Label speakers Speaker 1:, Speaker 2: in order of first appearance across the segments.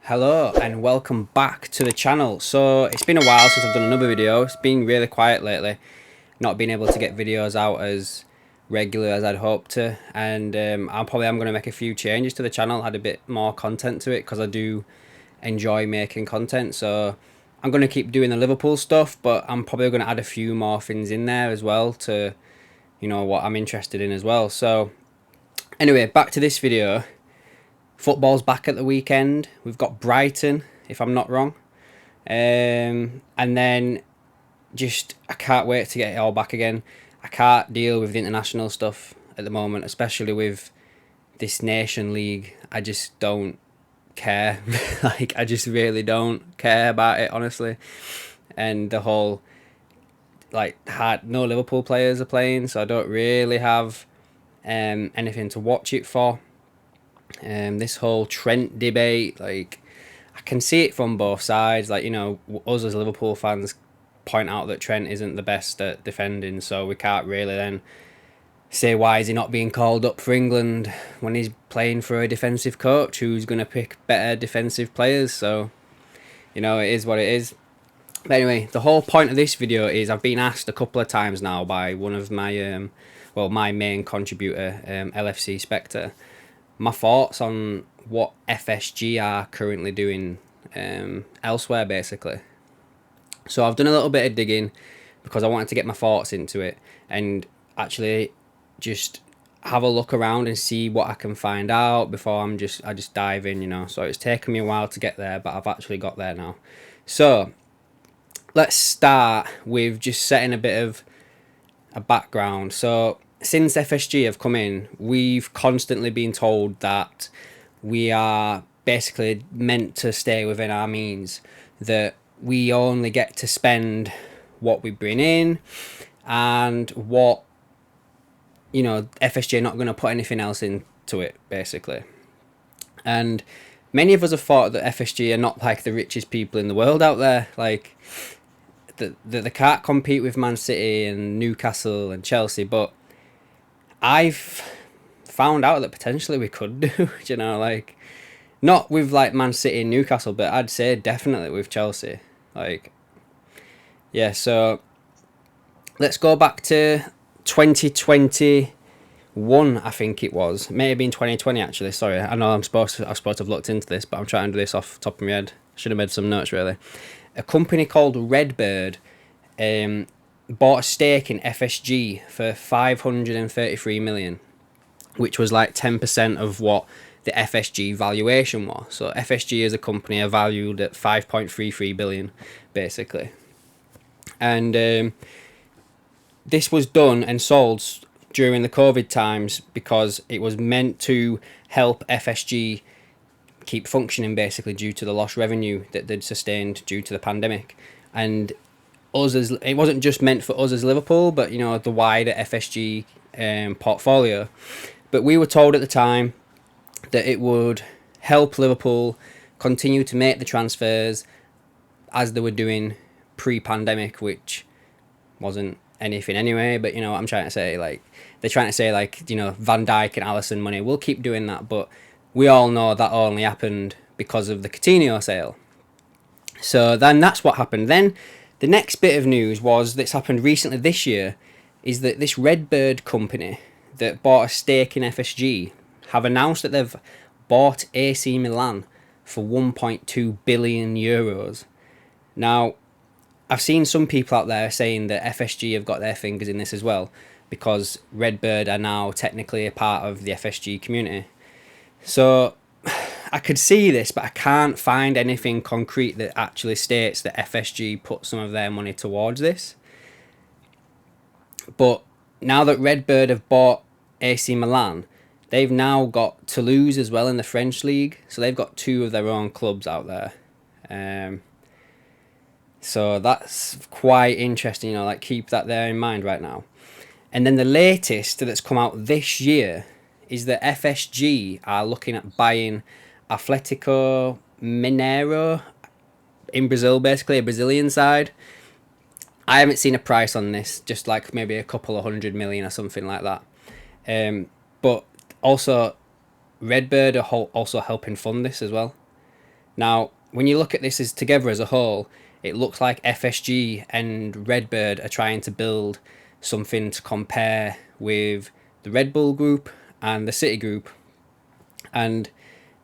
Speaker 1: Hello and welcome back to the channel. So it's been a while since I've done another video. It's been really quiet lately, not being able to get videos out as regular as I'd hoped to, and I'm going to make a few changes to the channel, add a bit more content to it because I do enjoy making content. So I'm going to keep doing the Liverpool stuff, but I'm probably going to add a few more things in there as well to, what I'm interested in as well. So anyway, back to this video. Football's back at the weekend. We've got Brighton, if I'm not wrong. And then I can't wait to get it all back again. I can't deal with the international stuff at the moment, especially with this Nation League. I just don't care. I just really don't care about it, honestly. And the whole, no Liverpool players are playing, so I don't really have anything to watch it for. This whole Trent debate, I can see it from both sides. Us as Liverpool fans point out that Trent isn't the best at defending, so we can't really then say why is he not being called up for England when he's playing for a defensive coach who's going to pick better defensive players. So, it is what it is. But anyway, the whole point of this video is I've been asked a couple of times now by one of my, my main contributor, LFC Spectre, my thoughts on what FSG are currently doing elsewhere, basically. So I've done a little bit of digging because I wanted to get my thoughts into it and actually just have a look around and see what I can find out before I just dive in, So it's taken me a while to get there, but I've actually got there now. So let's start with just setting a bit of a background. So since FSG have come in, we've constantly been told that we are basically meant to stay within our means, that we only get to spend what we bring in, and what, FSG are not going to put anything else into it, basically. And many of us have thought that FSG are not like the richest people in the world out there, that they can't compete with Man City and Newcastle and Chelsea, but I've found out that potentially we could do, not with Man City and Newcastle, but I'd say definitely with Chelsea. So let's go back to 2021, I think it was. Maybe in 2020, actually. Sorry, I know I'm supposed to have looked into this, but I'm trying to do this off the top of my head. Should have made some notes, really. A company called Redbird bought a stake in FSG for 533 million, which was 10% of what the FSG valuation was. So FSG as a company are valued at 5.33 billion, basically. And this was done and sold during the COVID times because it was meant to help FSG keep functioning, basically, due to the lost revenue that they'd sustained due to the pandemic. And it wasn't just meant for us as Liverpool, but the wider FSG portfolio. But we were told at the time that it would help Liverpool continue to make the transfers as they were doing pre-pandemic, which wasn't anything anyway. But what I'm trying to say, they're trying to say Van Dijk and Alisson money, we'll keep doing that, but we all know that only happened because of the Coutinho sale. So then that's what happened. Then the next bit of news that's happened recently this year is that this Redbird company that bought a stake in FSG have announced that they've bought AC Milan for 1.2 billion euros. Now, I've seen some people out there saying that FSG have got their fingers in this as well, because Redbird are now technically a part of the FSG community. So I could see this, but I can't find anything concrete that actually states that FSG put some of their money towards this. But now that Redbird have bought AC Milan, they've now got Toulouse as well in the French league. So they've got two of their own clubs out there. So that's quite interesting, keep that there in mind right now. And then the latest that's come out this year is that FSG are looking at buying Atlético Mineiro in Brazil, basically a Brazilian side. I haven't seen a price on this, just maybe a couple of 100 million or something like that. But also Redbird are also helping fund this as well. Now, when you look at this as together as a whole, it looks like FSG and Redbird are trying to build something to compare with the Red Bull group and the City group. And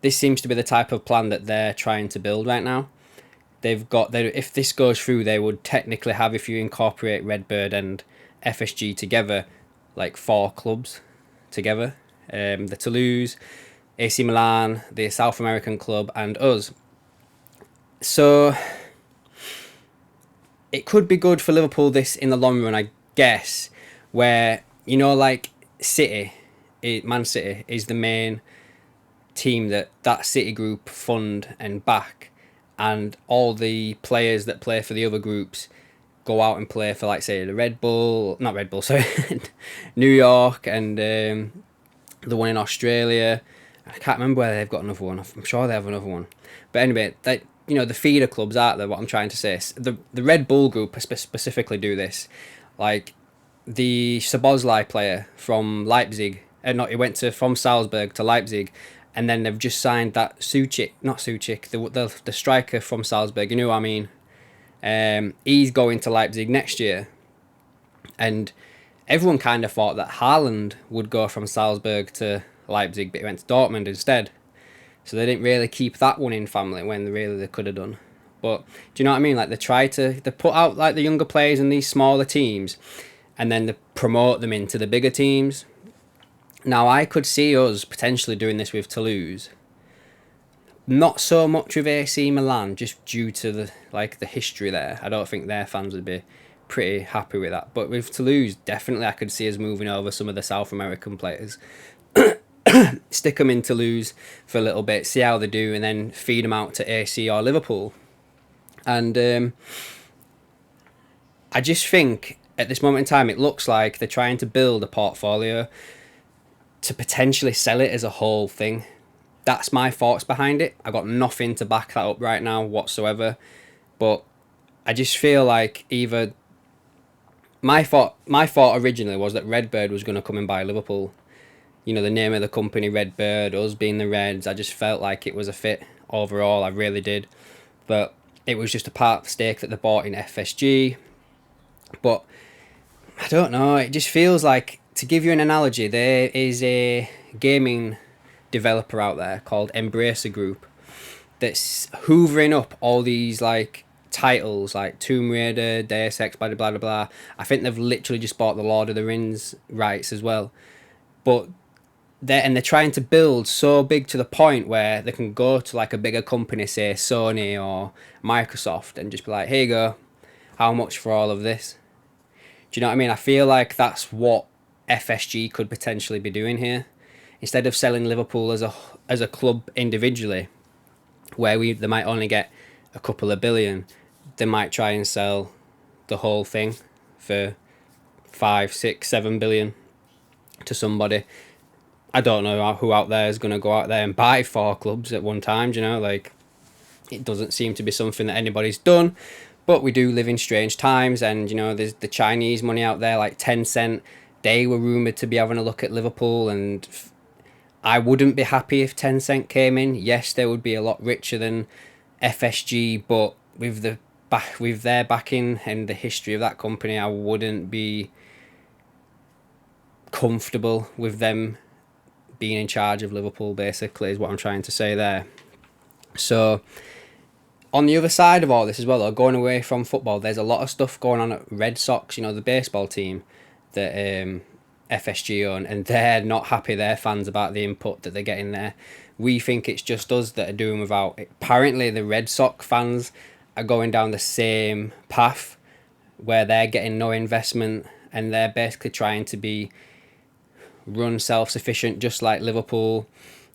Speaker 1: this seems to be the type of plan that they're trying to build right now. If this goes through, they would technically have, if you incorporate Redbird and FSG together, like 4 clubs together. The Toulouse, AC Milan, the South American club, and us. So it could be good for Liverpool this in the long run, I guess, where, like Man City is the main team that City group fund and back, and all the players that play for the other groups go out and play for, like, say, not Red Bull, sorry, New York, and the one in Australia. I can't remember whether they've got another one. I'm sure they have another one. But anyway, the feeder clubs out there, what I'm trying to say. The Red Bull group specifically do this. Like, the Szoboszlai player from Leipzig, he went from Salzburg to Leipzig, and then they've just signed that not Suchik, the striker from Salzburg, you know what I mean? He's going to Leipzig next year. And everyone kind of thought that Haaland would go from Salzburg to Leipzig, but he went to Dortmund instead. So they didn't really keep that one in family when they could have done. But do you know what I mean? Like, they put out, like, the younger players in these smaller teams, and then they promote them into the bigger teams. Now, I could see us potentially doing this with Toulouse. Not so much with AC Milan, just due to the history there. I don't think their fans would be pretty happy with that. But with Toulouse, definitely I could see us moving over some of the South American players. Stick them in Toulouse for a little bit, see how they do, and then feed them out to AC or Liverpool. And I just think at this moment in time, it looks like they're trying to build a portfolio to potentially sell it as a whole thing. That's my thoughts behind it. I got nothing to back that up right now whatsoever, but I just feel like either my thought originally was that Redbird was going to come and buy Liverpool. The name of the company, Redbird, us being the Reds, I just felt like it was a fit overall. I really did. But it was just a part of the stake that they bought in FSG. But I don't know. It just feels like, to give you an analogy, there is a gaming developer out there called Embracer Group that's hoovering up all these, like, titles like Tomb Raider, Deus Ex, blah, blah, blah, blah. I think they've literally just bought the Lord of the Rings rights as well. But they're trying to build so big to the point where they can go to, like, a bigger company, say Sony or Microsoft, and just be like, here you go, how much for all of this? Do you know what I mean? I feel like that's what FSG could potentially be doing here. Instead of selling Liverpool as a club individually, where they might only get a couple of billion, they might try and sell the whole thing for 5, 6, 7 billion to somebody. I don't know who out there is going to go out there and buy 4 clubs at one time, like, it doesn't seem to be something that anybody's done, but we do live in strange times, and, there's the Chinese money out there, like Tencent, they were rumoured to be having a look at Liverpool, and I wouldn't be happy if Tencent came in. Yes, they would be a lot richer than FSG, but with their backing and the history of that company, I wouldn't be comfortable with them being in charge of Liverpool, basically, is what I'm trying to say there. So, on the other side of all this as well, though, going away from football, there's a lot of stuff going on at Red Sox, the baseball team that FSG own, and they're not happy, their fans, about the input that they're getting there. We think it's just us that are doing without it. Apparently, the Red Sox fans are going down the same path, where they're getting no investment, and they're basically trying to be run self-sufficient just like Liverpool,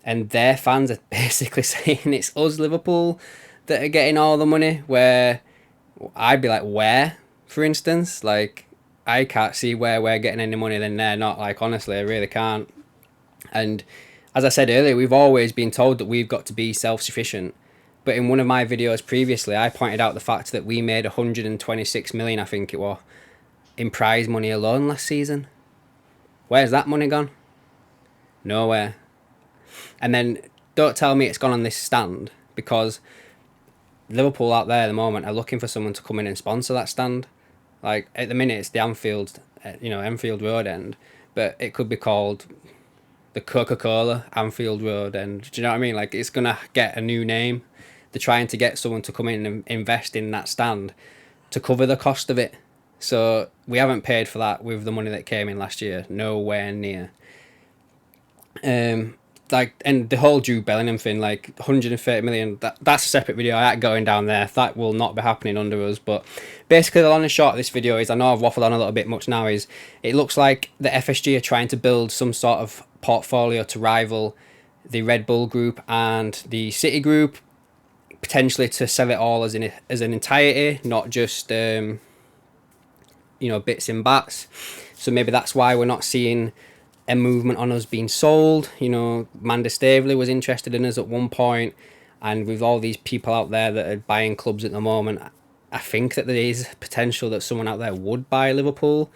Speaker 1: and their fans are basically saying it's us, Liverpool, that are getting all the money, where I'd be like, where, for instance? Like, I can't see where we're getting any money, then they're not. Like, honestly, I really can't. And as I said earlier, we've always been told that we've got to be self-sufficient, but in one of my videos previously, I pointed out the fact that we made 126 million, I think it was, in prize money alone last season. Where's that money gone? Nowhere. And then don't tell me it's gone on this stand, because Liverpool out there at the moment are looking for someone to come in and sponsor that stand. Like at the minute, it's the Anfield, Anfield Road end, but it could be called the Coca-Cola Anfield Road end. Do you know what I mean? Like it's gonna get a new name. They're trying to get someone to come in and invest in that stand to cover the cost of it. So we haven't paid for that with the money that came in last year. Nowhere near. Um, and the whole Jude Bellingham thing, like 130 million. That's a separate video. I ain't going down there. That will not be happening under us. But basically, the long and short of this video is, I know I've waffled on a little bit much now. Is it looks like the FSG are trying to build some sort of portfolio to rival the Red Bull Group and the City Group, potentially to sell it all as an entirety, not just bits and bats. So maybe that's why we're not seeing a movement on us being sold. Manda Stavely was interested in us at one point, and with all these people out there that are buying clubs at the moment, I think that there is potential that someone out there would buy Liverpool,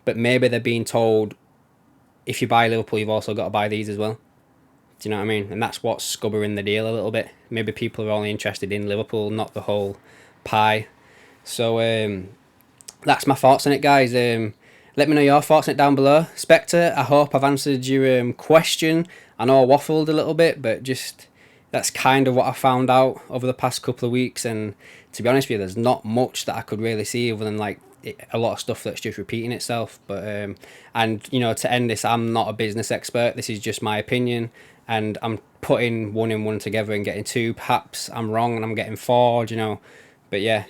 Speaker 1: but maybe they're being told, if you buy Liverpool, you've also got to buy these as well. Do you know what I mean? And that's what's scubbering the deal a little bit. Maybe people are only interested in Liverpool, not the whole pie. So that's my thoughts on it, guys. Let me know your thoughts on it down below. Spectre, I hope I've answered your question. I know I waffled a little bit, but just that's kind of what I found out over the past couple of weeks. And to be honest with you, there's not much that I could really see other than a lot of stuff that's just repeating itself. But to end this, I'm not a business expert. This is just my opinion, and I'm putting one and one together and getting two. Perhaps I'm wrong and I'm getting four. But yeah,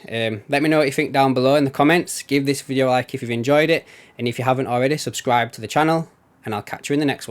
Speaker 1: let me know what you think down below in the comments. Give this video a like if you've enjoyed it, and if you haven't already, subscribe to the channel, and I'll catch you in the next one.